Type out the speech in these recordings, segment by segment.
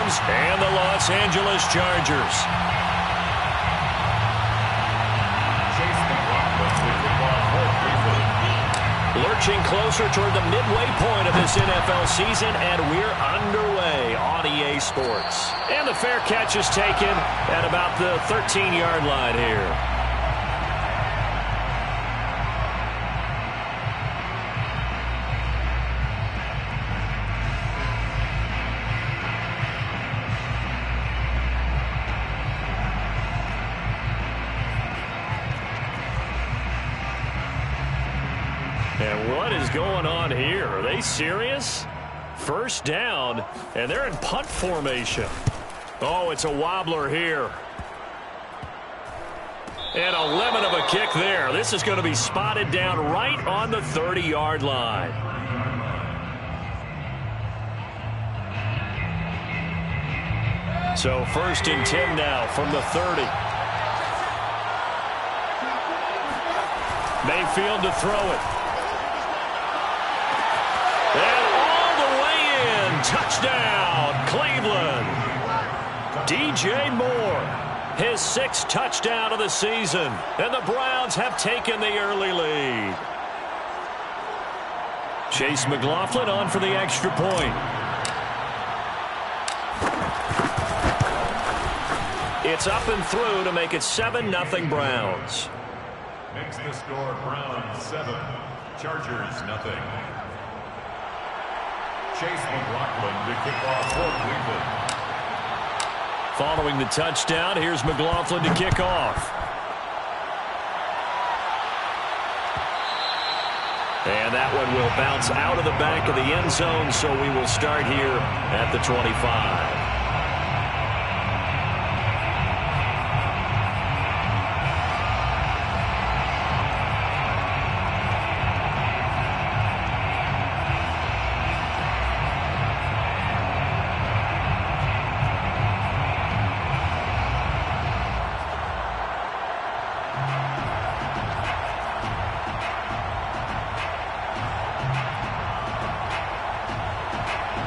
Rams and the Los Angeles Chargers. Lurching closer toward the midway point of this NFL season, and we're underway on EA Sports. And the fair catch is taken at about the 13-yard line here. And what is going on here? Are they serious? First down, and they're in punt formation. Oh, it's a wobbler here. And a lemon of a kick there. This is going to be spotted down right on the 30-yard line. So 1st and 10 now from the 30. Mayfield to throw it. And all the way in. Touchdown, Cleveland. DJ Moore, his 6th touchdown of the season. And the Browns have taken the early lead. Chase McLaughlin on for the extra point. It's up and through to make it 7-0 Browns. Makes the score Browns 7, Chargers 0. Chase McLaughlin to kick off for Cleveland. Following the touchdown, here's McLaughlin to kick off. And that one will bounce out of the back of the end zone, so we will start here at the 25.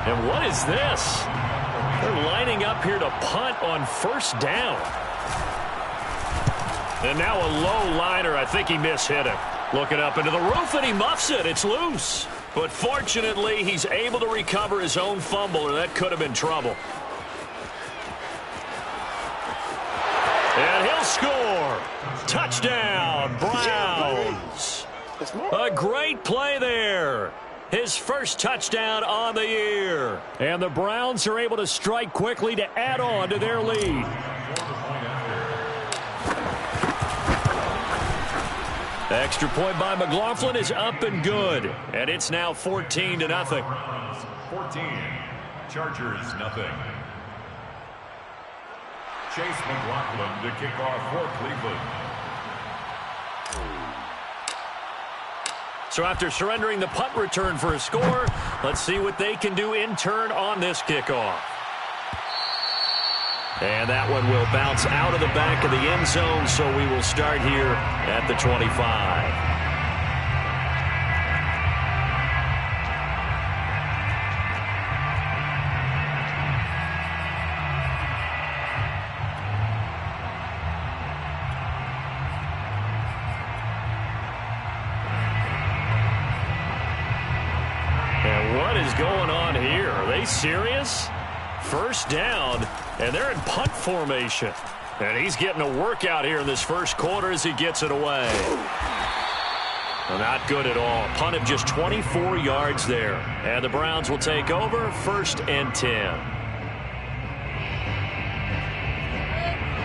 And what is this? They're lining up here to punt on 1st down. And now a low liner. I think he mishit him. Looking up into the roof, and he muffs it. It's loose. But fortunately, he's able to recover his own fumble, or that could have been trouble. And he'll score. Touchdown, Browns. A great play there. His 1st touchdown on the year. And the Browns are able to strike quickly to add on to their lead. Extra point by McLaughlin is up and good. And it's now 14-0. 14, Chargers 0. Chase McLaughlin to kick off for Cleveland. So after surrendering the punt return for a score, let's see what they can do in turn on this kickoff. And that one will bounce out of the back of the end zone, so we will start here at the 25. What is going on here? Are they serious? 1st down, and they're in punt formation. And he's getting a workout here in this 1st quarter as he gets it away. Well, not good at all. Punt of just 24 yards there. And the Browns will take over 1st and 10.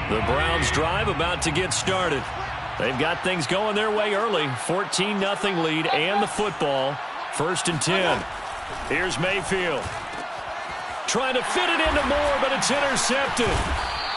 The Browns drive about to get started. They've got things going their way early. 14-0 lead and the football. 1st and 10. Here's Mayfield. Trying to fit it into Moore, but it's intercepted.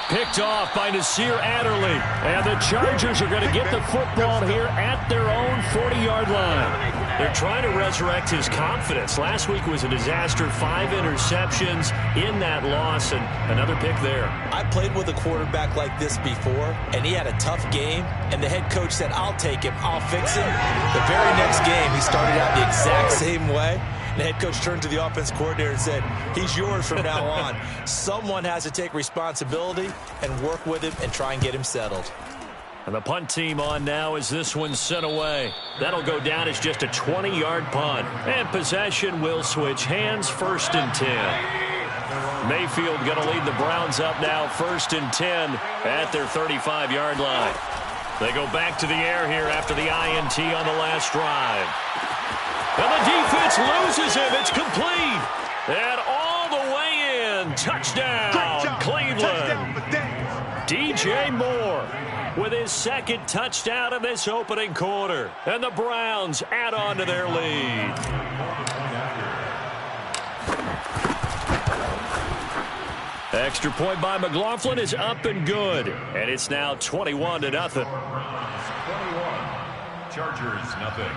Picked off by Nasir Adderley. And the Chargers are going to get the football here at their own 40-yard line. They're trying to resurrect his confidence. Last week was a disaster. 5 interceptions in that loss, and another pick there. I played with a quarterback like this before, and he had a tough game, and the head coach said, I'll take him, I'll fix him. The very next game, he started out the exact same way, The head coach turned to the offense coordinator and said, he's yours from now on. Someone has to take responsibility and work with him and try and get him settled. And the punt team on now as this one's sent away. That'll go down as just a 20-yard punt. And possession will switch hands, 1st and 10. Mayfield going to lead the Browns up now, 1st and 10 at their 35-yard line. They go back to the air here after the INT on the last drive. And the defense loses him. It's complete. And all the way in. Touchdown, Cleveland. DJ Moore with his 2nd touchdown of this opening quarter. And the Browns add on to their lead. Extra point by McLaughlin is up and good. And it's now 21-0. 21. Chargers, nothing.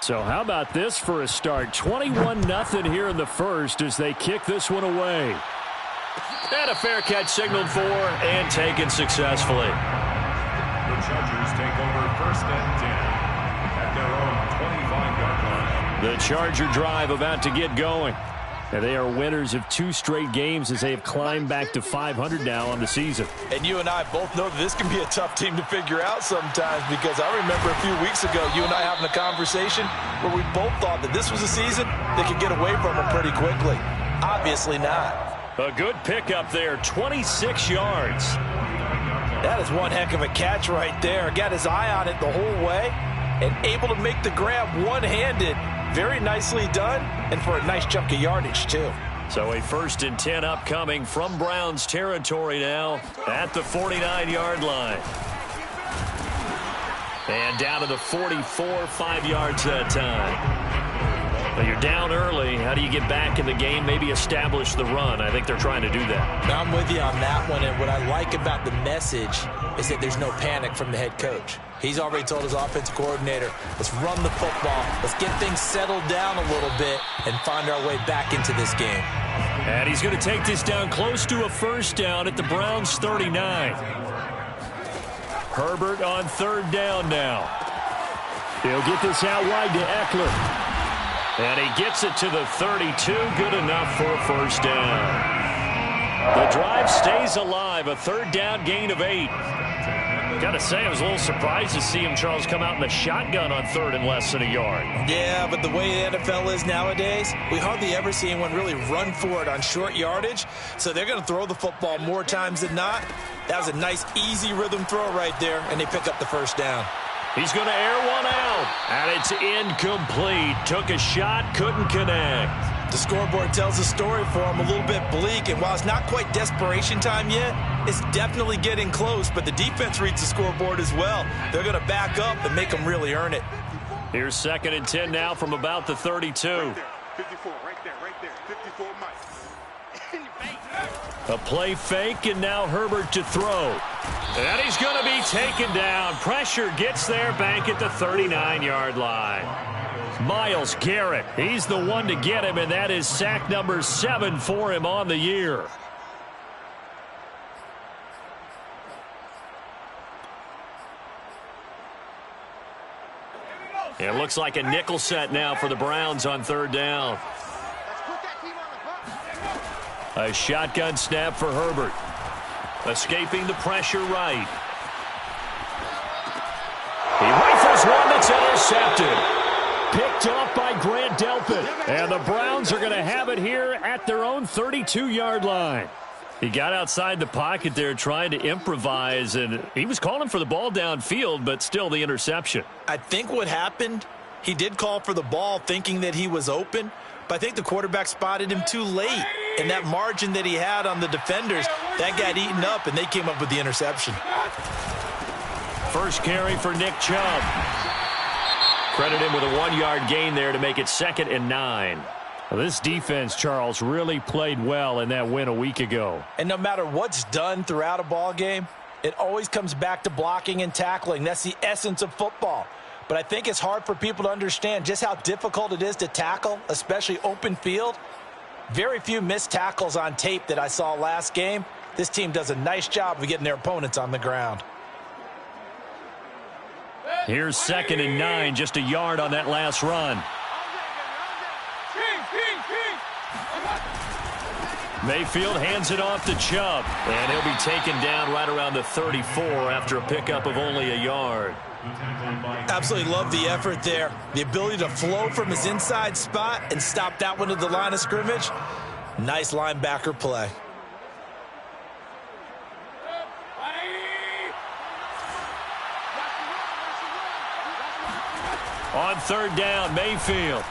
So how about this for a start? 21-0 here in the first as they kick this one away. And a fair catch signaled for and taken successfully. The Chargers take over 1st and 10 at their own 25-yard line. The Charger drive about to get going. And they are winners of 2 straight games as they have climbed back to 500 now on the season. And you and I both know that this can be a tough team to figure out sometimes, because I remember a few weeks ago you and I having a conversation where we both thought that this was a season that could get away from them pretty quickly. Obviously not. A good pickup there, 26 yards. That is one heck of a catch right there. Got his eye on it the whole way and able to make the grab one-handed. Very nicely done, and for a nice chunk of yardage, too. So a 1st and 10 upcoming from Browns territory now at the 49-yard line. And down to the 44, 5 yards that time. Well, you're down early. How do you get back in the game? Maybe establish the run. I think they're trying to do that. I'm with you on that one, and what I like about the message is that there's no panic from the head coach. He's already told his offensive coordinator, let's run the football, let's get things settled down a little bit and find our way back into this game. And he's going to take this down close to a 1st down at the Browns' 39. Herbert on 3rd down now. He'll get this out wide to Eckler. And he gets it to the 32. Good enough for a 1st down. The drive stays alive. A 3rd down gain of 8. Got to say, I was a little surprised to see him, Charles, come out in the shotgun on 3rd and less than a yard. Yeah, but the way the NFL is nowadays, we hardly ever see anyone really run for it on short yardage. So they're going to throw the football more times than not. That was a nice, easy rhythm throw right there, and they pick up the 1st down. He's going to air one out, and it's incomplete. Took a shot, couldn't connect. The scoreboard tells a story for him, a little bit bleak, and while it's not quite desperation time yet, it's definitely getting close, but the defense reads the scoreboard as well. They're going to back up and make them really earn it. Here's 2nd and 10 now from about the 32. Right there, 54, right there, 54 Mike. A play fake, and now Herbert to throw. And he's going to be taken down. Pressure gets there back at the 39-yard line. Myles Garrett, he's the one to get him, and that is sack number 7 for him on the year. It looks like a nickel set now for the Browns on 3rd down. A shotgun snap for Herbert. Escaping the pressure right. He rifles one that's intercepted. Picked off by Grant Delpit. And the Browns are going to have it here at their own 32-yard line. He got outside the pocket there trying to improvise, and he was calling for the ball downfield, but still the interception. I think what happened, he did call for the ball thinking that he was open, but I think the quarterback spotted him too late. And that margin that he had on the defenders, that got eaten up, and they came up with the interception. First carry for Nick Chubb. Credit him with a 1-yard gain there to make it 2nd and 9. Well, this defense, Charles, really played well in that win a week ago. And no matter what's done throughout a ball game, it always comes back to blocking and tackling. That's the essence of football. But I think it's hard for people to understand just how difficult it is to tackle, especially open field. Very few missed tackles on tape that I saw last game. This team does a nice job of getting their opponents on the ground. Here's 2nd and 9, just a yard on that last run. Mayfield hands it off to Chubb, and he'll be taken down right around the 34 after a pickup of only a yard. Absolutely love the effort there. The ability to flow from his inside spot and stop that one to the line of scrimmage. Nice linebacker play. On 3rd down, Mayfield.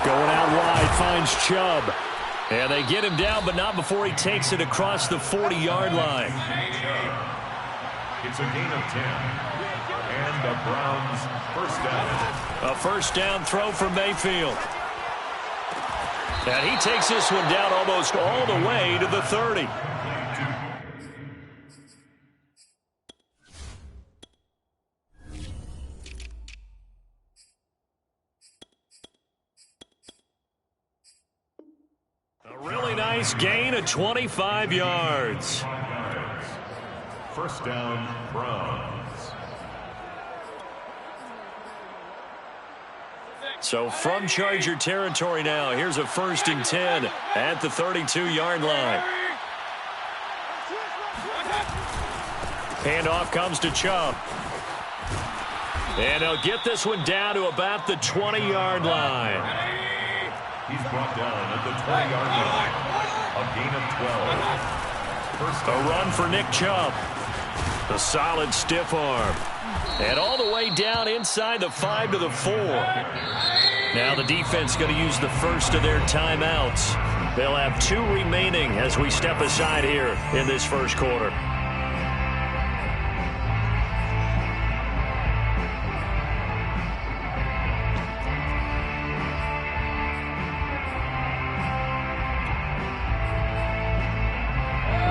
Going out wide, finds Chubb. And they get him down, but not before he takes it across the 40-yard line. It's a gain of 10. And the Browns first down. A first down throw for Mayfield. And he takes this one down almost all the way to the 30. A really nice gain of 25 yards. First down, Browns. So from Charger territory now, here's a 1st and 10 at the 32-yard line. Handoff comes to Chubb. And he'll get this one down to about the 20-yard line. He's brought down at the 20-yard line. A gain of 12. First A run for Nick Chubb. A solid stiff arm. And all the way down inside the 5 to the 4. Now the defense going to use the first of their timeouts. They'll have 2 remaining as we step aside here in this first quarter.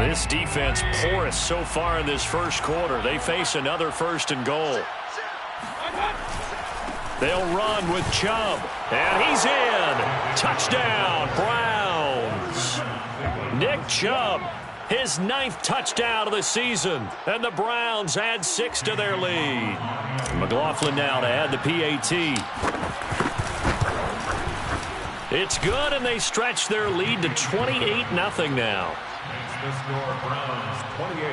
This defense porous so far in this first quarter. They face another 1st and goal. They'll run with Chubb. And he's in. Touchdown, Browns. Nick Chubb, his 9th touchdown of the season. And the Browns add 6 to their lead. McLaughlin now to add the PAT. It's good, and they stretch their lead to 28-0 now. The score, Browns 28,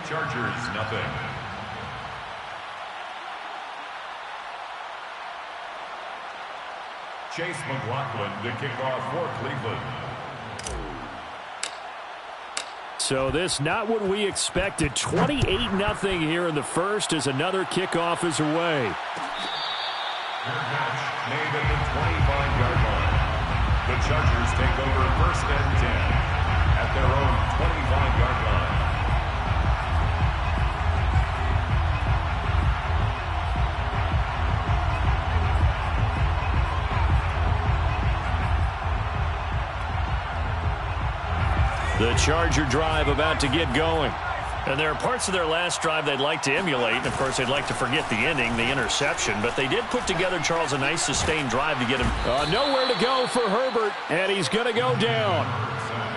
Chargers nothing. Chase McLaughlin to kick off for Cleveland. So this not what we expected. 28-0 here in the first as another kickoff is away. Catch made at the 25-yard line. The Chargers take over 1st and 10 at their own 25-yard line. The Charger drive about to get going. And there are parts of their last drive they'd like to emulate. And, of course, they'd like to forget the ending, the interception. But they did put together, Charles, a nice sustained drive to get him nowhere to go for Herbert. And he's going to go down.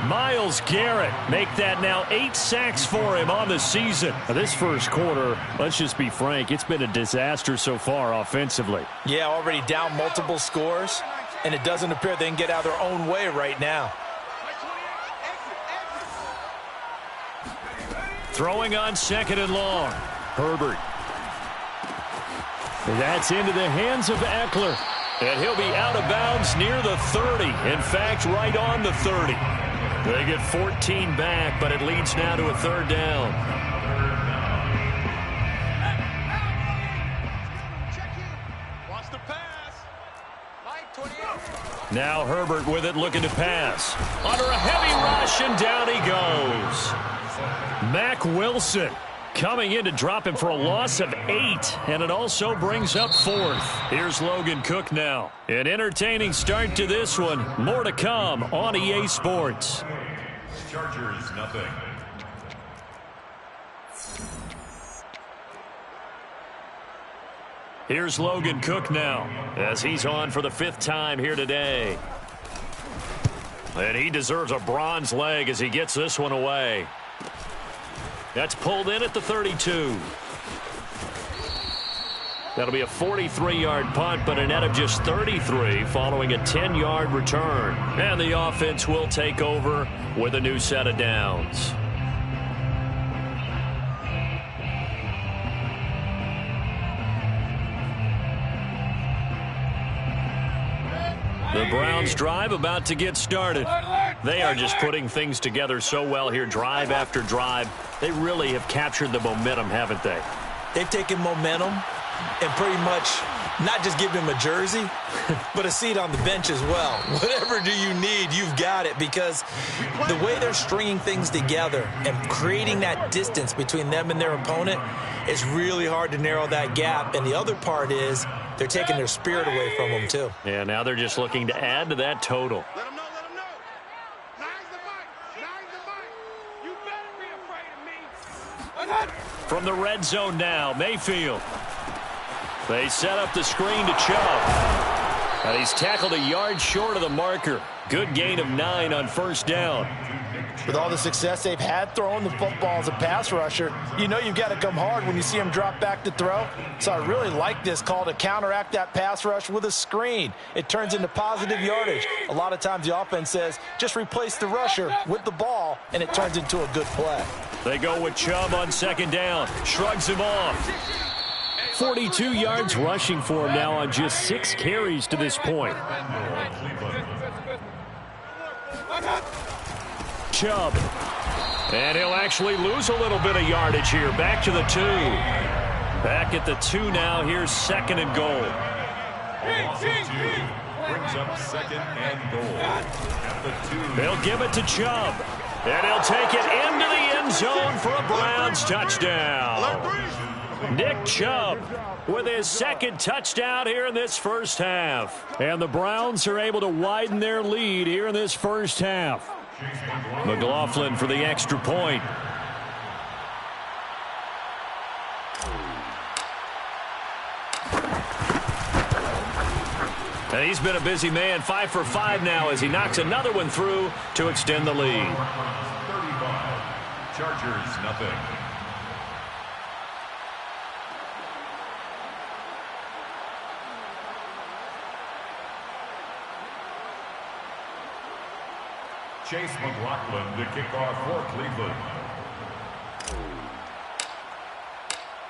Myles Garrett make that now 8 sacks for him on the season. Now, this first quarter, let's just be frank, it's been a disaster so far offensively. Yeah, already down multiple scores. And it doesn't appear they can get out of their own way right now. Throwing on 2nd and long. Herbert. That's into the hands of Eckler. And he'll be out of bounds near the 30. In fact, right on the 30. They get 14 back, but it leads now to a 3rd down. Now Herbert with it, looking to pass. Under a heavy rush, and down he goes. Mack Wilson coming in to drop him for a loss of 8, and it also brings up 4th. Here's Logan Cook now. An entertaining start to this one. More to come on EA Sports. Chargers nothing. Here's Logan Cook now as he's on for the 5th time here today. And he deserves a bronze leg as he gets this one away. That's pulled in at the 32. That'll be a 43-yard punt, but a net of just 33 following a 10-yard return. And the offense will take over with a new set of downs. The Browns drive about to get started. They are just putting things together so well here, drive after drive. They really have captured the momentum, haven't they? They've taken momentum and pretty much not just given him a jersey, but a seat on the bench as well. Whatever do you need, you've got it, because the way they're stringing things together and creating that distance between them and their opponent is really hard to narrow that gap. And the other part is they're taking their spirit away from them, too. Yeah, now they're just looking to add to that total. Let him know, let him know. Nine's the mic. Nine's the mic. You better be afraid of me. From the red zone now, Mayfield. They set up the screen to Chubb. And he's tackled a yard short of the marker. Good gain of 9 on first down. With all the success they've had throwing the football as a pass rusher, you know you've got to come hard when you see him drop back to throw. So I really like this call to counteract that pass rush with a screen. It turns into positive yardage. A lot of times the offense says, just replace the rusher with the ball, and it turns into a good play. They go with Chubb on second down. Shrugs him off. 42 yards rushing for him now on just 6 carries to this point. Chubb. And he'll actually lose a little bit of yardage here. Back to the 2. Back at the 2 now. Here's second and goal. Brings up second and goal at the 2. They'll give it to Chubb. And he'll take it into the end zone for a Browns touchdown. Nick Chubb with his second touchdown here in this first half. And the Browns are able to widen their lead here in this first half. McLaughlin for the extra point. And he's been a busy man, 5 for 5 now as he knocks another one through to extend the lead. 35. Chargers, nothing. Chase McLaughlin to kick off for Cleveland.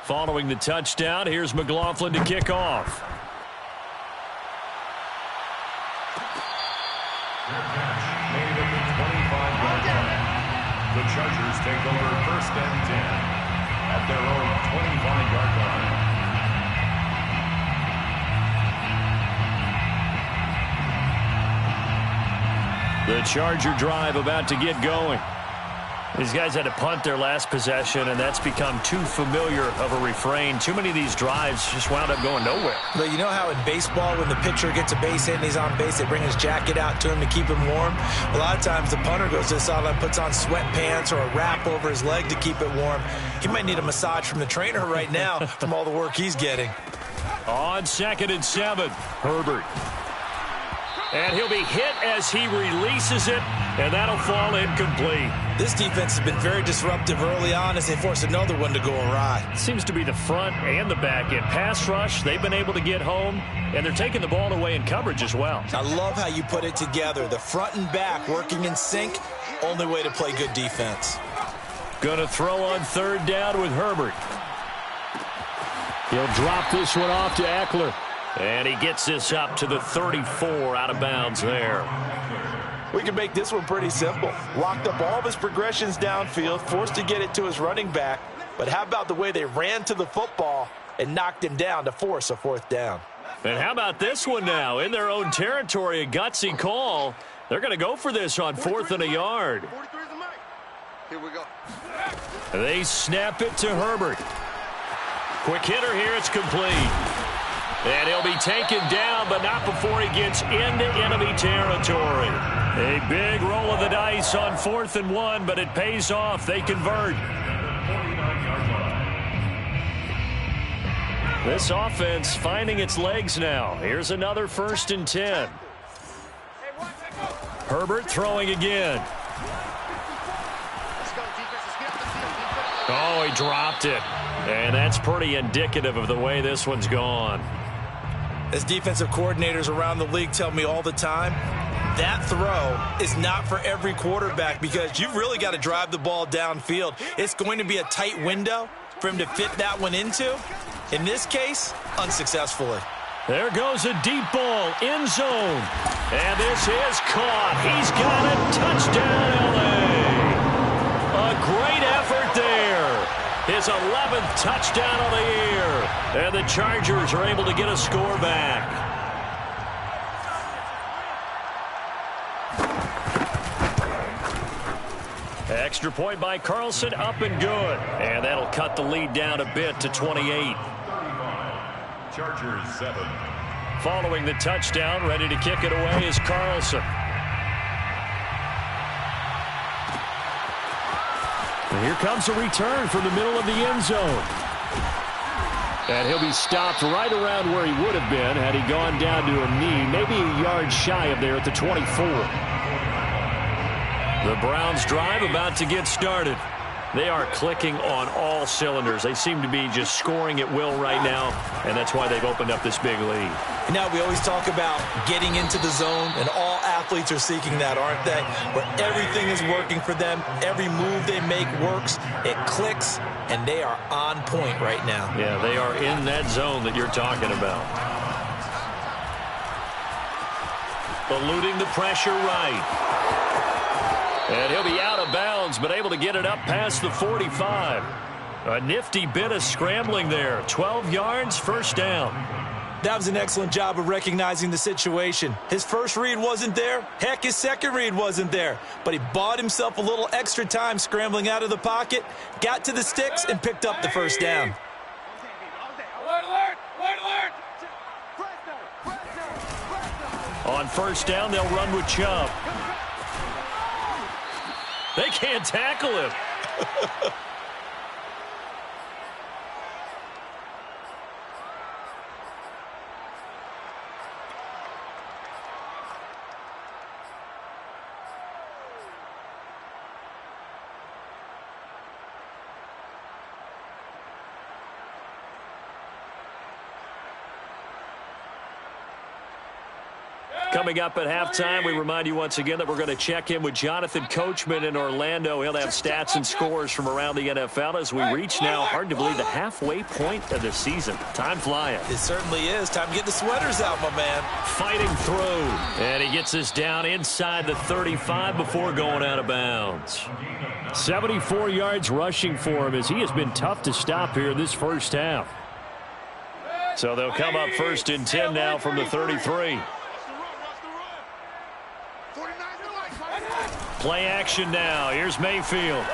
Following the touchdown, here's McLaughlin to kick off. Made at the 25-yard line. The Chargers take over first and 10 at their own 25-yard line. The Charger drive about to get going. These guys had to punt their last possession, and that's become too familiar of a refrain. Too many of these drives just wound up going nowhere. But you know how in baseball, when the pitcher gets a base hit and he's on base, they bring his jacket out to him to keep him warm? A lot of times the punter goes to the sideline, puts on sweatpants or a wrap over his leg to keep it warm. He might need a massage from the trainer right now from all the work he's getting. On second and 7, Herbert. And he'll be hit as he releases it, and that'll fall incomplete. This defense has been very disruptive early on as they force another one to go awry. Seems to be the front and the back end. Pass rush, they've been able to get home, and they're taking the ball away in coverage as well. I love how you put it together. The front and back working in sync, only way to play good defense. Going to throw on third down with Herbert. He'll drop this one off to Eckler. And he gets this up to the 34 out of bounds there. We can make this one pretty simple. Locked up all of his progressions downfield, forced to get it to his running back. But how about the way they ran to the football and knocked him down to force a fourth down? And how about this one now? In their own territory, a gutsy call. They're going to go for this on 4th and a yard. 43 is the mic. Here we go. They snap it to Herbert. Quick hitter here, it's complete. And he'll be taken down, but not before he gets into enemy territory. A big roll of the dice on 4th and 1, but it pays off. They convert. This offense finding its legs now. Here's another 1st and 10. Herbert throwing again. Oh, he dropped it. And that's pretty indicative of the way this one's gone. As defensive coordinators around the league tell me all the time, that throw is not for every quarterback because you've really got to drive the ball downfield. It's going to be a tight window for him to fit that one into. In this case, unsuccessfully. There goes a deep ball, end zone. And this is caught. He's got it. Touchdown, L.A. A great effort there. His 11th touchdown of the year. And the Chargers are able to get a score back. Extra point by Carlson, up and good. And that'll cut the lead down a bit to 28. Chargers 7. Following the touchdown, ready to kick it away is Carlson. And here comes a return from the middle of the end zone. And he'll be stopped right around where he would have been had he gone down to a knee, maybe a yard shy of there at the 24. The Browns drive about to get started. They are clicking on all cylinders. They seem to be just scoring at will right now, and that's why they've opened up this big lead. Now, we always talk about getting into the zone, and all athletes are seeking that, aren't they? Where everything is working for them, every move they make works, it clicks, and they are on point right now. Yeah, they are in that zone that you're talking about. Eluding the pressure right. And he'll be out of bounds, but able to get it up past the 45. A nifty bit of scrambling there. 12 yards, first down. That was an excellent job of recognizing the situation. His first read wasn't there. Heck, his second read wasn't there. But he bought himself a little extra time scrambling out of the pocket, got to the sticks, and picked up the first down. On first down, they'll run with Chubb. They can't tackle him. Coming up at halftime, we remind you once again that we're going to check in with Jonathan Coachman in Orlando. He'll have stats and scores from around the NFL as we reach now, hard to believe, the halfway point of the season. Time flying. It certainly is. Time to get the sweaters out, my man. Fighting through. And he gets this down inside the 35 before going out of bounds. 74 yards rushing for him as he has been tough to stop here this first half. So they'll come up first and 10 now from the 33. Play action now. Here's Mayfield.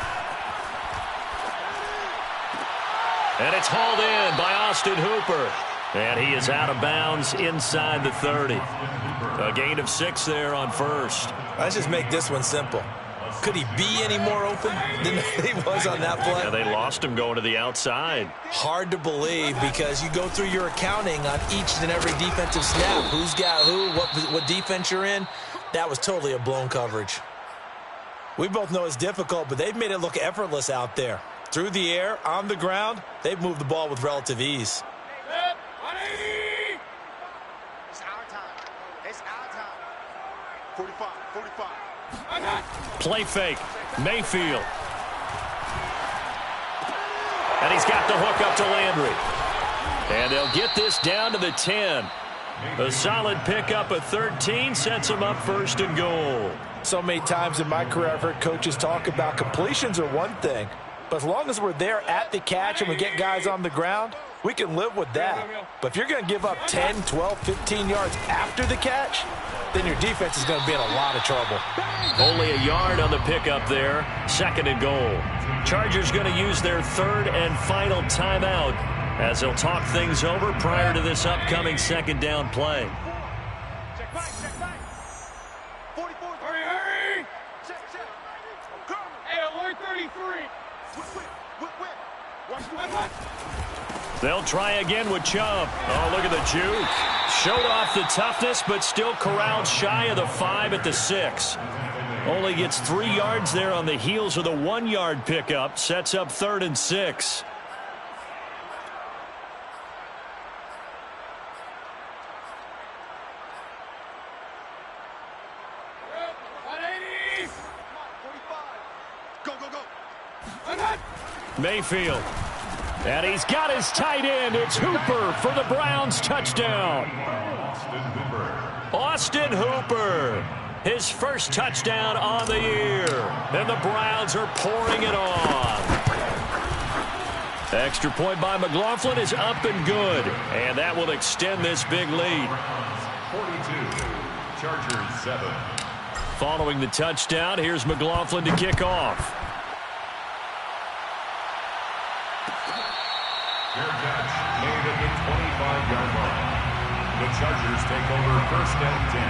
And it's hauled in by Austin Hooper. And he is out of bounds inside the 30. A gain of 6 there on first. Let's just make this one simple. Could he be any more open than he was on that play? Yeah, they lost him going to the outside. Hard to believe because you go through your accounting on each and every defensive snap. Who's got who, what defense you're in. That was totally a blown coverage. We both know it's difficult, but they've made it look effortless out there. Through the air, on the ground, they've moved the ball with relative ease. It's our time. It's our time. 45. Play fake. Mayfield. And he's got the hook up to Landry. And they'll get this down to the 10. A solid pickup of 13 sets him up first and goal. So many times in my career I've heard coaches talk about completions are one thing, but as long as we're there at the catch and we get guys on the ground, we can live with that. But if you're going to give up 10, 12, 15 yards after the catch, then your defense is going to be in a lot of trouble. Only a yard on the pickup there. Second and goal. Chargers going to use their third and final timeout as they'll talk things over prior to this upcoming second down play. Check back. 44. Hurry. Check. Hey, alert 33. Watch. They'll try again with Chubb. Oh, look at the juke. Showed off the toughness, but still corralled shy of the 5 at the 6. Only gets 3 yards there on the heels of the 1-yard pickup. Sets up 3rd and 6. Mayfield. And he's got his tight end. It's Hooper for the Browns touchdown. Austin Hooper. His first touchdown on the year. And the Browns are pouring it on. Extra point by McLaughlin is up and good. And that will extend this big lead. 42, Chargers 7. Following the touchdown, here's McLaughlin to kick off. Fair catch made at the 25-yard line. The Chargers take over 1st and 10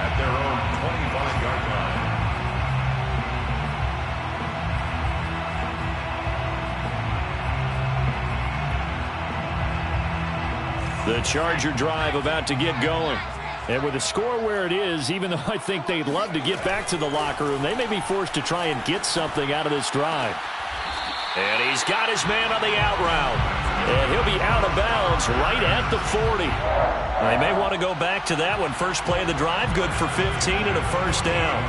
at their own 25-yard line. The Charger drive about to get going. And with the score where it is, even though I think they'd love to get back to the locker room, they may be forced to try and get something out of this drive. And he's got his man on the out route. And he'll be out of bounds right at the 40. They may want to go back to that one. First play of the drive, good for 15 and a first down.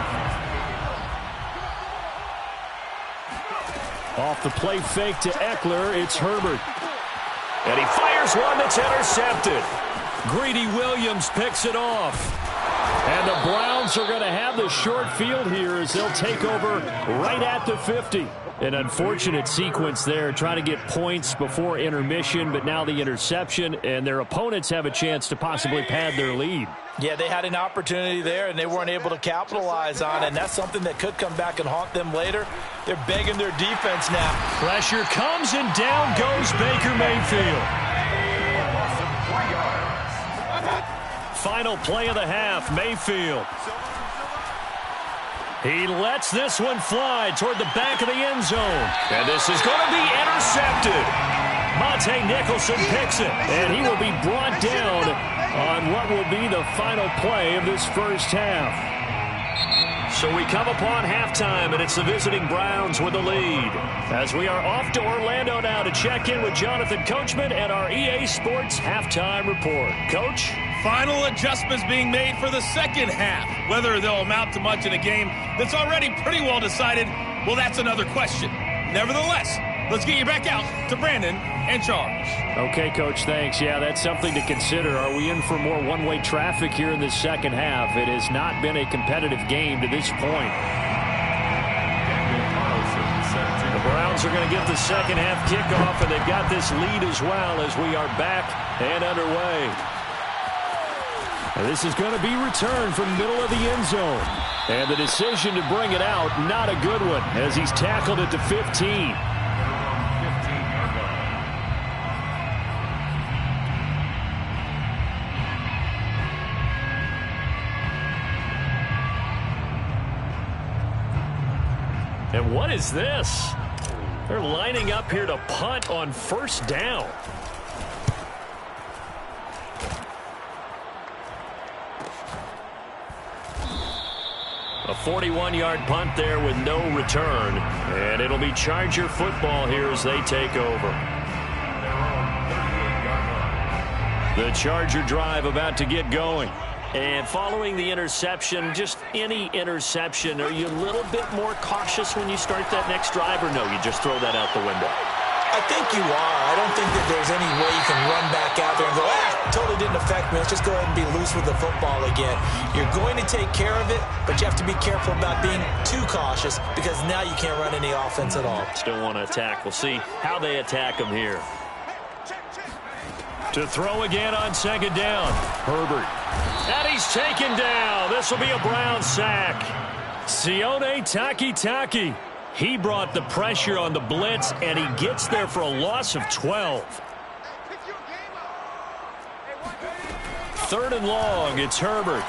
Off the play fake to Eckler, it's Herbert. And he fires one that's intercepted. Greedy Williams picks it off. And the Browns are going to have the short field here as they'll take over right at the 50. An unfortunate sequence there, trying to get points before intermission, but now the interception, and their opponents have a chance to possibly pad their lead. Yeah, they had an opportunity there, and they weren't able to capitalize on it, and that's something that could come back and haunt them later. They're begging their defense now. Pressure comes, and down goes Baker Mayfield. Final play of the half, Mayfield. He lets this one fly toward the back of the end zone. And this is going to be intercepted. Monte Nicholson picks it. And he will be brought down on what will be the final play of this first half. So we come upon halftime, and it's the visiting Browns with the lead. As we are off to Orlando now to check in with Jonathan Coachman and our EA Sports halftime report. Coach? Final adjustments being made for the second half. Whether they'll amount to much in a game that's already pretty well decided, well, that's another question. Nevertheless, let's get you back out to Brandon and Charles. Okay, Coach, thanks. Yeah, that's something to consider. Are we in for more one-way traffic here in the second half? It has not been a competitive game to this point. The Browns are going to get the second half kickoff, and they've got this lead as well as we are back and underway. This is going to be returned from middle of the end zone. And the decision to bring it out, not a good one, as he's tackled it to 15. And what is this? They're lining up here to punt on first down. A 41-yard punt there with no return. And it'll be Charger football here as they take over. The Charger drive about to get going. And following the interception, just any interception, are you a little bit more cautious when you start that next drive, or no, you just throw that out the window? I think you are. I don't think that there's any way you can run back out there and go, totally didn't affect me. Let's just go ahead and be loose with the football again. You're going to take care of it, but you have to be careful about being too cautious because now you can't run any offense at all. Still want to attack. We'll see how they attack them here. To throw again on second down. Herbert. And he's taken down. This will be a Brown sack. Sione Takitaki. He brought the pressure on the blitz, and he gets there for a loss of 12. Third and long, it's Herbert.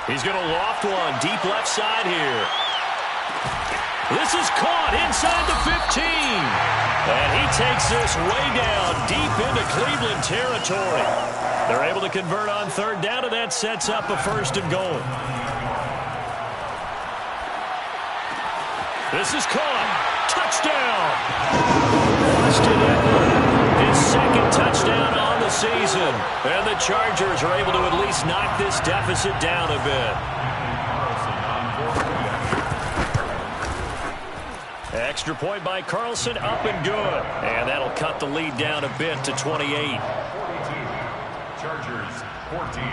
He's going to loft one deep left side here. This is caught inside the 15. And he takes this way down deep into Cleveland territory. They're able to convert on third down, and that sets up a first and goal. This is caught. Touchdown. Austin Eckler, his second touchdown on the season. And the Chargers are able to at least knock this deficit down a bit. Extra point by Carlson, up and good. And that'll cut the lead down a bit to 28. 42. Chargers 14.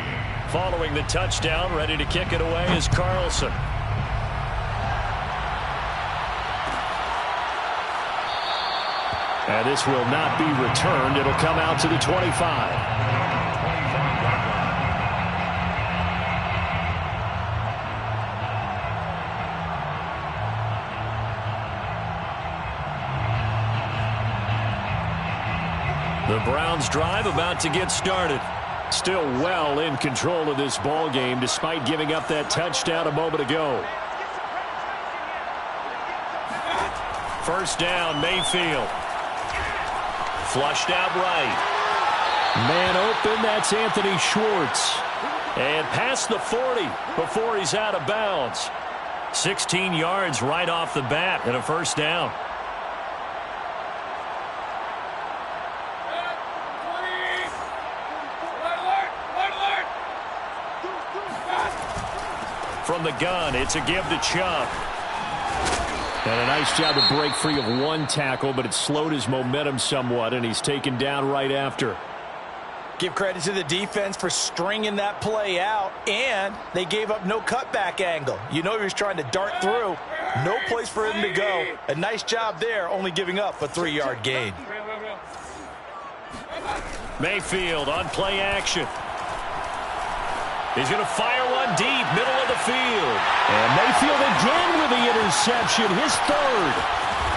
Following the touchdown, ready to kick it away is Carlson. And this will not be returned. It'll come out to the 25. The Browns drive about to get started. Still well in control of this ball game despite giving up that touchdown a moment ago. First down, Mayfield. Flushed out right. Man open, that's Anthony Schwartz. And past the 40 before he's out of bounds. 16 yards right off the bat and a first down. From the gun, it's a give to Chubb. And a nice job to break free of one tackle, but it slowed his momentum somewhat, and he's taken down right after. Give credit to the defense for stringing that play out, and they gave up no cutback angle. You know he was trying to dart through. No place for him to go. A nice job there, only giving up a 3-yard gain. Mayfield on play action. He's going to fire one deep, middle of the field. And Mayfield again with the interception, his third.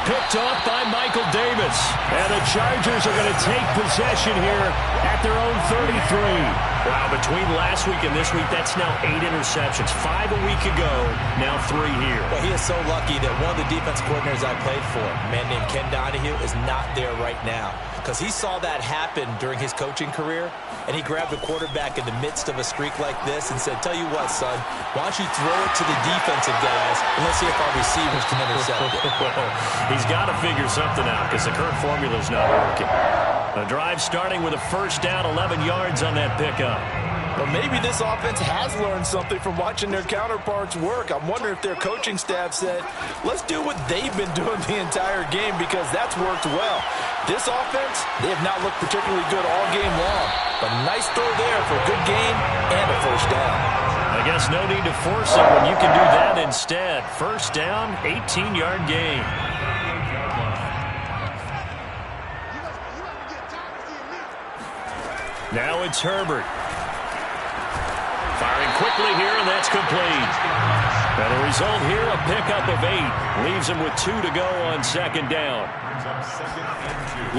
Picked off by Michael Davis. And the Chargers are going to take possession here at their own 33. Wow, between last week and this week, that's now 8 interceptions. 5 a week ago, now 3 here. Well, he is so lucky that one of the defense coordinators I played for, a man named Ken Donahue, is not there right now. Because he saw that happen during his coaching career, and he grabbed a quarterback in the midst of a streak like this and said, tell you what, son, why don't you throw it to the defensive guys, and let's see if our receivers can intercept it. He's got to figure something out because the current formula is not working. A drive starting with a first down, 11 yards on that pickup. But maybe this offense has learned something from watching their counterparts work. I'm wondering if their coaching staff said, let's do what they've been doing the entire game because that's worked well. This offense, they have not looked particularly good all game long. But nice throw there for a good gain and a first down. I guess no need to force it when you can do that instead. First down, 18-yard gain. Now it's Herbert. Firing quickly here, and that's complete. And the result here, a pickup of 8. Leaves him with 2 to go on second down.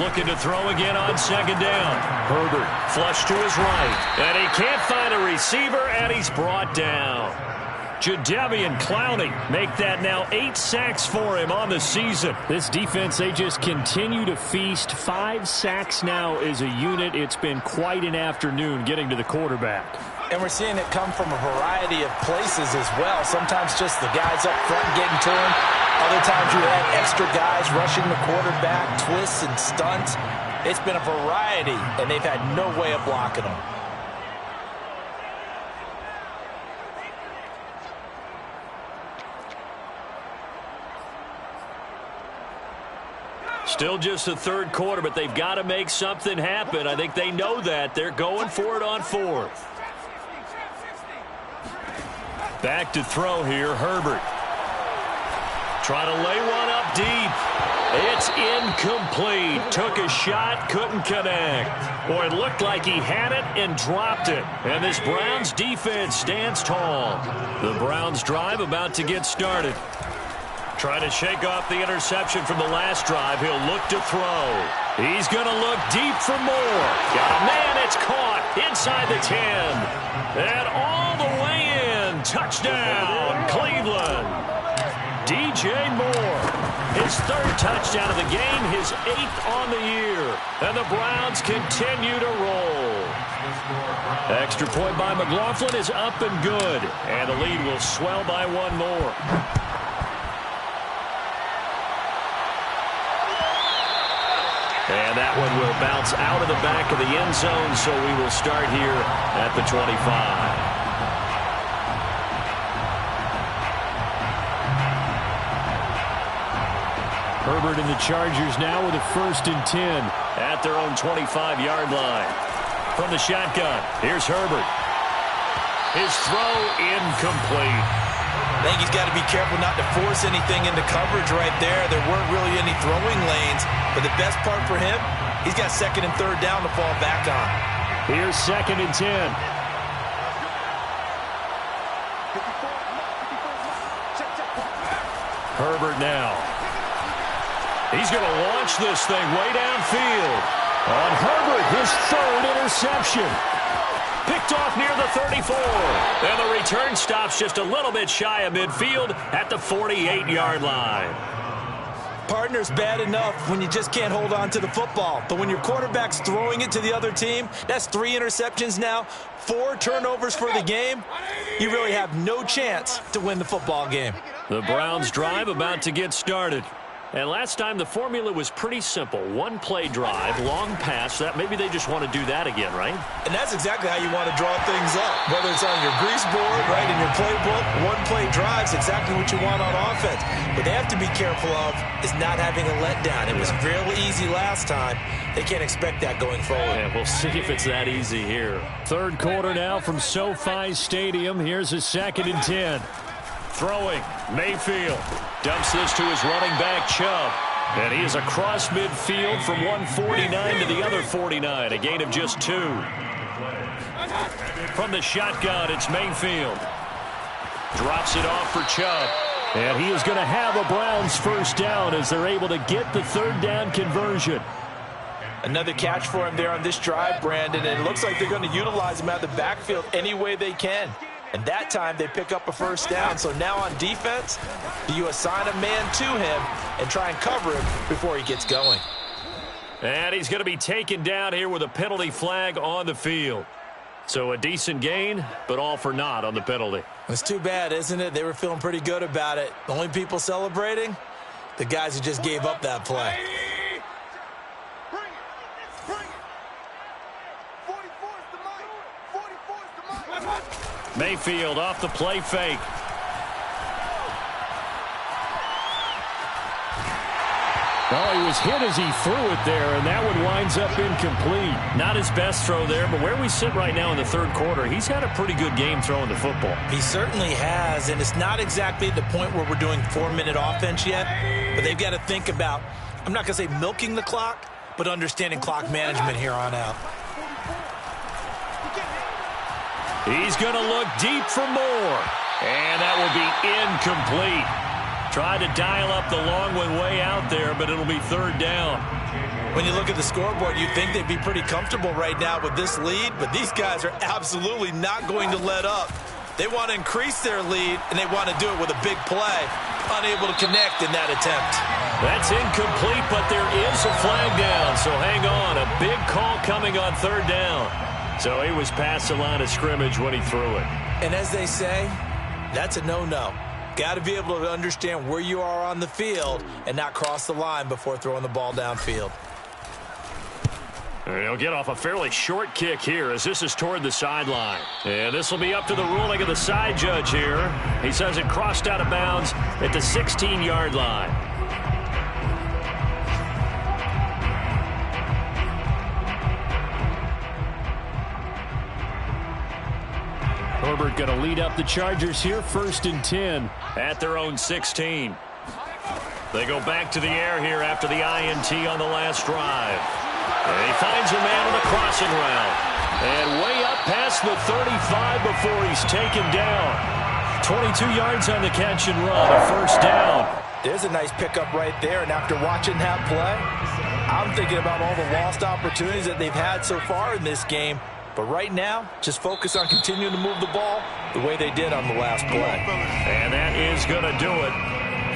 Looking to throw again on second down. Herbert flush to his right. And he can't find a receiver, and he's brought down. Jadeveon Clowney make that now 8 sacks for him on the season. This defense, they just continue to feast. 5 sacks now as a unit. It's been quite an afternoon getting to the quarterback. And we're seeing it come from a variety of places as well. Sometimes just the guys up front getting to him. Other times you had extra guys rushing the quarterback, twists and stunts. It's been a variety, and they've had no way of blocking them. Still just the third quarter, but they've got to make something happen. I think they know that. They're going for it on 4th. Back to throw here, Herbert. Trying to lay one up deep. It's incomplete. Took a shot, couldn't connect. Boy, it looked like he had it and dropped it. And this Browns defense stands tall. The Browns drive about to get started. Trying to shake off the interception from the last drive. He'll look to throw. He's going to look deep for more. Got a man, it's caught inside the 10. And all the way in. Touchdown, Cleveland. DJ Moore. His 3rd touchdown of the game, his 8th on the year. And the Browns continue to roll. Extra point by McLaughlin is up and good. And the lead will swell by 1 more. And that one will bounce out of the back of the end zone, so we will start here at the 25. Herbert and the Chargers now with a 1st and 10 at their own 25-yard line. From the shotgun, here's Herbert. His throw incomplete. I think he's got to be careful not to force anything into coverage right there. There weren't really any throwing lanes, but the best part for him, he's got 2nd and 3rd down to fall back on. Here's 2nd and 10. Herbert now. He's going to launch this thing way downfield. On Herbert, his 3rd interception. Picked off near the 34. And the return stops just a little bit shy of midfield at the 48-yard line. Partner's bad enough when you just can't hold on to the football. But when your quarterback's throwing it to the other team, that's 3 interceptions now, 4 turnovers for the game. You really have no chance to win the football game. The Browns drive about to get started. And last time the formula was pretty simple. 1-play drive, long pass. That maybe they just want to do that again, right? And that's exactly how you want to draw things up. Whether it's on your grease board, right, in your playbook, 1-play drive's exactly what you want on offense. What they have to be careful of is not having a letdown. It was fairly easy last time. They can't expect that going forward. And we'll see if it's that easy here. 3rd quarter now from SoFi Stadium. Here's a 2nd and 10. Throwing, Mayfield dumps this to his running back, Chubb. And he is across midfield from 149 to the other 49, a gain of just 2. From the shotgun, it's Mayfield. Drops it off for Chubb. And he is going to have a Browns 1st down as they're able to get the 3rd down conversion. Another catch for him there on this drive, Brandon, and it looks like they're going to utilize him out of the backfield any way they can. And that time they pick up a 1st down. So now on defense, you assign a man to him and try and cover him before he gets going. And he's going to be taken down here with a penalty flag on the field. So a decent gain, but all for naught on the penalty. It's too bad, isn't it? They were feeling pretty good about it. The only people celebrating, the guys who just gave up that play. Mayfield off the play fake. Oh, he was hit as he threw it there, and that one winds up incomplete. Not his best throw there, but where we sit right now in the 3rd quarter, he's had a pretty good game throwing the football. He certainly has, and it's not exactly the point where we're doing 4-minute offense yet, but they've got to think about, I'm not going to say milking the clock, but understanding clock management here on out. He's going to look deep for more. And that will be incomplete. Tried to dial up the long one way out there, but it'll be 3rd down. When you look at the scoreboard, you'd think they'd be pretty comfortable right now with this lead, but these guys are absolutely not going to let up. They want to increase their lead, and they want to do it with a big play. Unable to connect in that attempt. That's incomplete, but there is a flag down, so hang on. A big call coming on 3rd down. So he was past the line of scrimmage when he threw it. And as they say, that's a no-no. Got to be able to understand where you are on the field and not cross the line before throwing the ball downfield. And he'll get off a fairly short kick here as this is toward the sideline. And this will be up to the ruling of the side judge here. He says it crossed out of bounds at the 16-yard line. Herbert going to lead up the Chargers here, 1st and 10 at their own 16. They go back to the air here after the INT on the last drive. And he finds a man on the crossing route. And way up past the 35 before he's taken down. 22 yards on the catch and run, a 1st down. There's a nice pickup right there, and after watching that play, I'm thinking about all the lost opportunities that they've had so far in this game. But right now, just focus on continuing to move the ball the way they did on the last play. And that is going to do it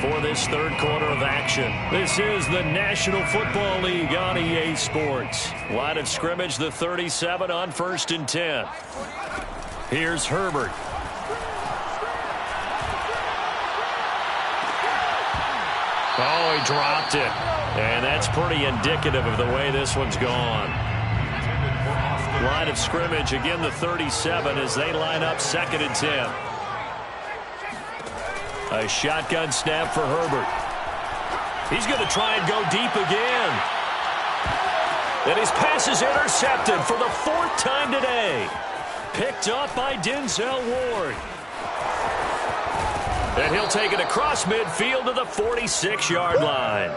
for this 3rd quarter of action. This is the National Football League on EA Sports. Line of scrimmage, the 37 on 1st and 10. Here's Herbert. Oh, he dropped it. And that's pretty indicative of the way this one's gone. Line of scrimmage, again, the 37 as they line up 2nd and 10. A shotgun snap for Herbert. He's going to try and go deep again. And his pass is intercepted for the 4th time today. Picked up by Denzel Ward. And he'll take it across midfield to the 46-yard line.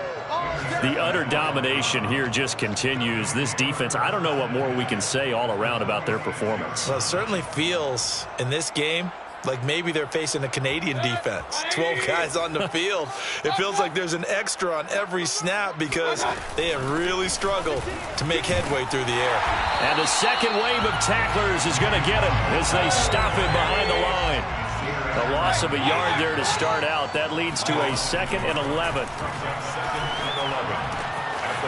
The utter domination here just continues. This defense, I don't know what more we can say all around about their performance. Well, it certainly feels in this game like maybe they're facing a Canadian defense. 12 guys on the field. It feels like there's an extra on every snap because they have really struggled to make headway through the air. And the second wave of tacklers is going to get him as they stop him behind the line. A loss of a yard there to start out. That leads to a 2nd and 11.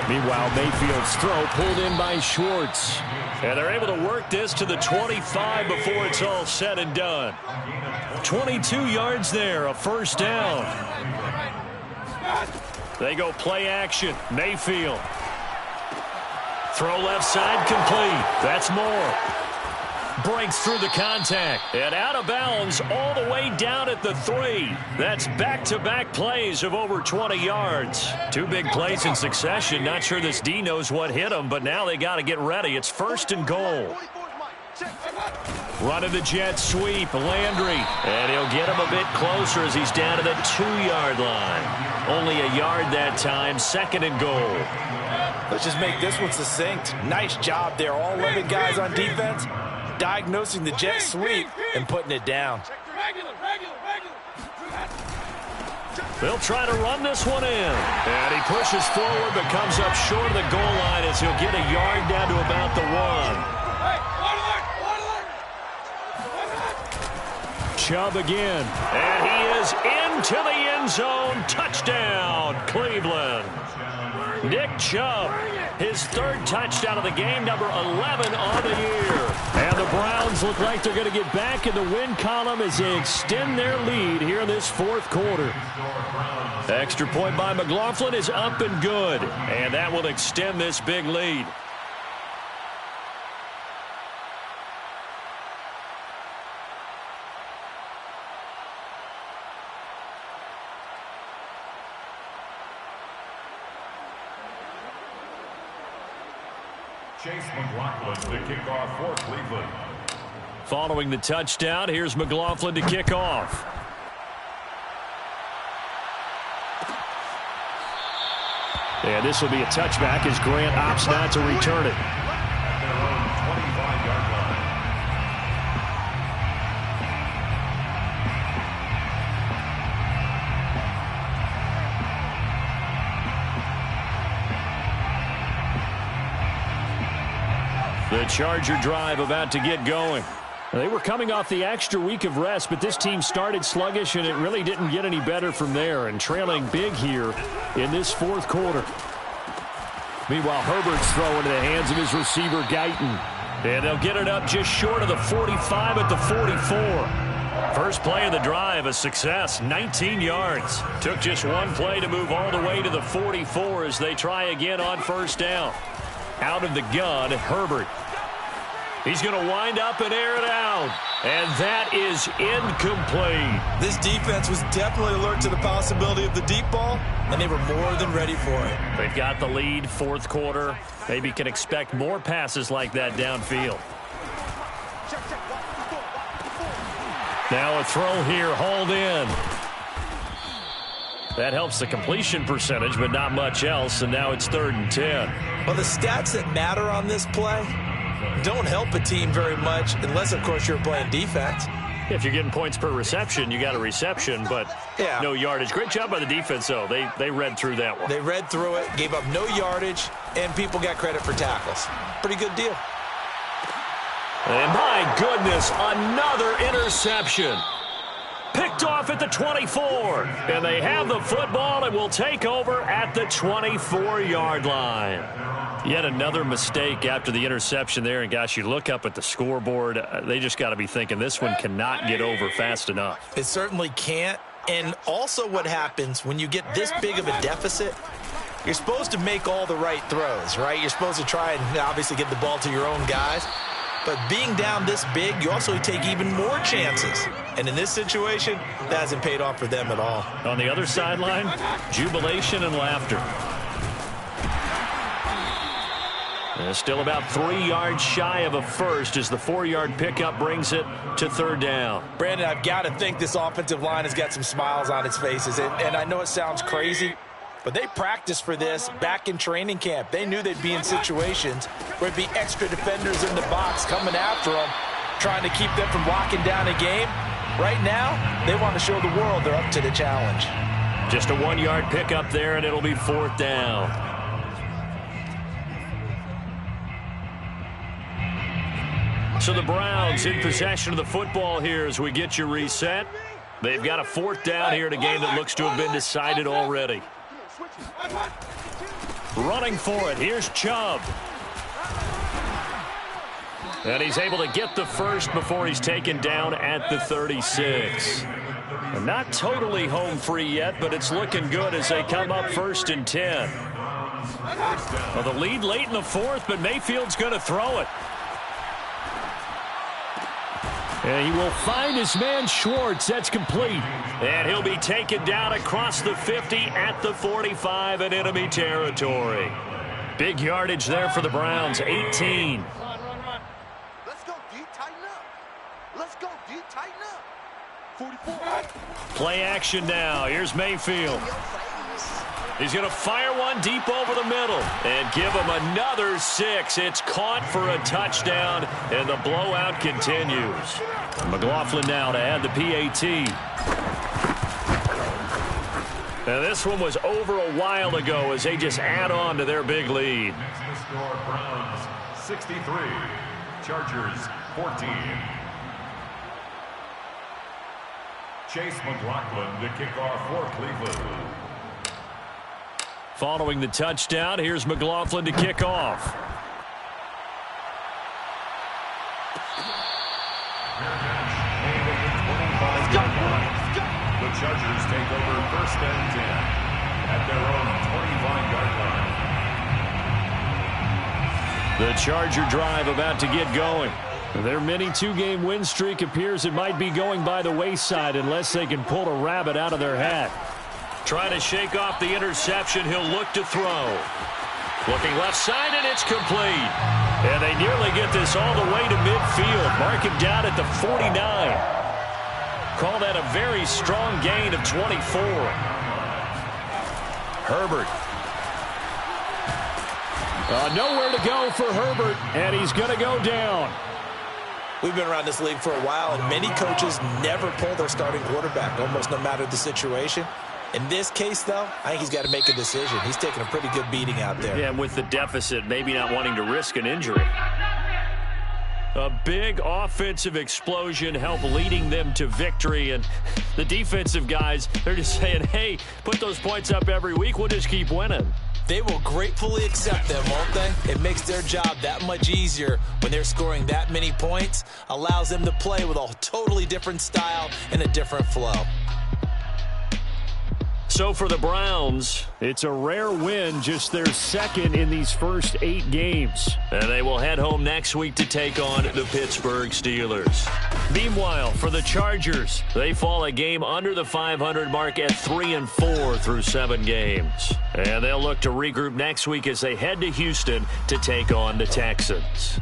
Meanwhile, Mayfield's throw pulled in by Schwartz. And they're able to work this to the 25 before it's all said and done. 22 yards there, a 1st down. They go play action. Mayfield. Throw left side complete. That's Moore. Breaks through the contact and out of bounds all the way down at the 3. That's back-to-back plays of over 20 yards. 2 big plays in succession. Not sure this D knows what hit him, but now they got to get ready. It's 1st and goal. Running the jet sweep, Landry. And he'll get him a bit closer as he's down to the 2-yard line. Only a yard that time, 2nd and goal. Let's just make this one succinct. Nice job there. All 11 guys on defense diagnosing the jet sweep and putting it down. They'll try to run this one in. And he pushes forward but comes up short of the goal line as he'll get a yard down to about the 1. Chubb again. And he is into the end zone. Touchdown, Cleveland. Nick Chubb, his 3rd touchdown of the game, number 11 on the year. And the Browns look like they're going to get back in the win column as they extend their lead here in this 4th quarter. Extra point by McLaughlin is up and good, and that will extend this big lead. Chase McLaughlin to kick off for Cleveland. Following the touchdown, here's McLaughlin to kick off. And this will be a touchback as Grant opts not to return it. At their own 25-yard line. The Charger drive about to get going. They were coming off the extra week of rest, but this team started sluggish, and it really didn't get any better from there, and trailing big here in this 4th quarter. Meanwhile, Herbert's throw into the hands of his receiver, Guyton. And they'll get it up just short of the 45 at the 44. First play of the drive, a success, 19 yards. Took just 1 play to move all the way to the 44 as they try again on 1st down. Out of the gun, Herbert. He's going to wind up and air it out. And that is incomplete. This defense was definitely alert to the possibility of the deep ball, and they were more than ready for it. They've got the lead, 4th quarter. Maybe can expect more passes like that downfield. Now a throw here, hauled in. That helps the completion percentage, but not much else, and now it's 3rd and 10. Well, the stats that matter on this play don't help a team very much unless, of course, you're playing defense. If you're getting points per reception, you got a reception, but no yardage. Great job by the defense, though. They read through that one. They read through it, gave up no yardage, and people got credit for tackles. Pretty good deal. And my goodness, another interception. Picked off at the 24. And they have the football and will take over at the 24-yard line. Yet another mistake after the interception there. And, gosh, you look up at the scoreboard. They just got to be thinking this one cannot get over fast enough. It certainly can't. And also what happens when you get this big of a deficit, you're supposed to make all the right throws, right? You're supposed to try and obviously get the ball to your own guys. But being down this big, you also take even more chances. And in this situation, that hasn't paid off for them at all. On the other sideline, jubilation and laughter. And still about 3 yards shy of a first as the 4-yard pickup brings it to third down. Brandon, I've got to think this offensive line has got some smiles on its faces. And I know it sounds crazy, but they practiced for this back in training camp. They knew they'd be in situations where there'd be extra defenders in the box coming after them, trying to keep them from locking down a game. Right now, they want to show the world they're up to the challenge. Just a 1-yard pickup there, and it'll be fourth down. So the Browns in possession of the football here as we get you reset. They've got a fourth down here in a game that looks to have been decided already. Running for it, here's Chubb. And he's able to get the first before he's taken down at the 36. And not totally home free yet, but it's looking good as they come up 1st and 10. Well, the lead late in the fourth, but Mayfield's going to throw it. And he will find his man Schwartz. That's complete. And he'll be taken down across the 50 at the 45 in enemy territory. Big yardage there for the Browns, 18. Let's go deep, tighten up. Let's go deep, tighten up. 44. Play action now. Here's Mayfield. He's going to fire one deep over the middle and give him another 6. It's caught for a touchdown, and the blowout continues. McLaughlin now to add the PAT. Now this one was over a while ago as they just add on to their big lead. The score, Browns 63, Chargers 14. Chase McLaughlin to kick off for Cleveland. Following the touchdown, here's McLaughlin to kick off. The Chargers take over 1st and 10 at their own 25-yard line. The Charger drive about to get going. Their mini 2-game win streak appears it might be going by the wayside unless they can pull a rabbit out of their hat. Trying to shake off the interception, he'll look to throw. Looking left side, and it's complete. And they nearly get this all the way to midfield. Mark him down at the 49. Call that a very strong gain of 24. Herbert. Nowhere to go for Herbert, and he's going to go down. We've been around this league for a while, and many coaches never pull their starting quarterback, almost no matter the situation. In this case, though, I think he's got to make a decision. He's taking a pretty good beating out there. Yeah, with the deficit, maybe not wanting to risk an injury. A big offensive explosion helped leading them to victory. And the defensive guys, they're just saying, hey, put those points up every week. We'll just keep winning. They will gratefully accept them, won't they? It makes their job that much easier when they're scoring that many points. Allows them to play with a totally different style and a different flow. So for the Browns, it's a rare win, just their second in these first 8 games. And they will head home next week to take on the Pittsburgh Steelers. Meanwhile, for the Chargers, they fall a game under the 500 mark at 3-4 through 7 games. And they'll look to regroup next week as they head to Houston to take on the Texans.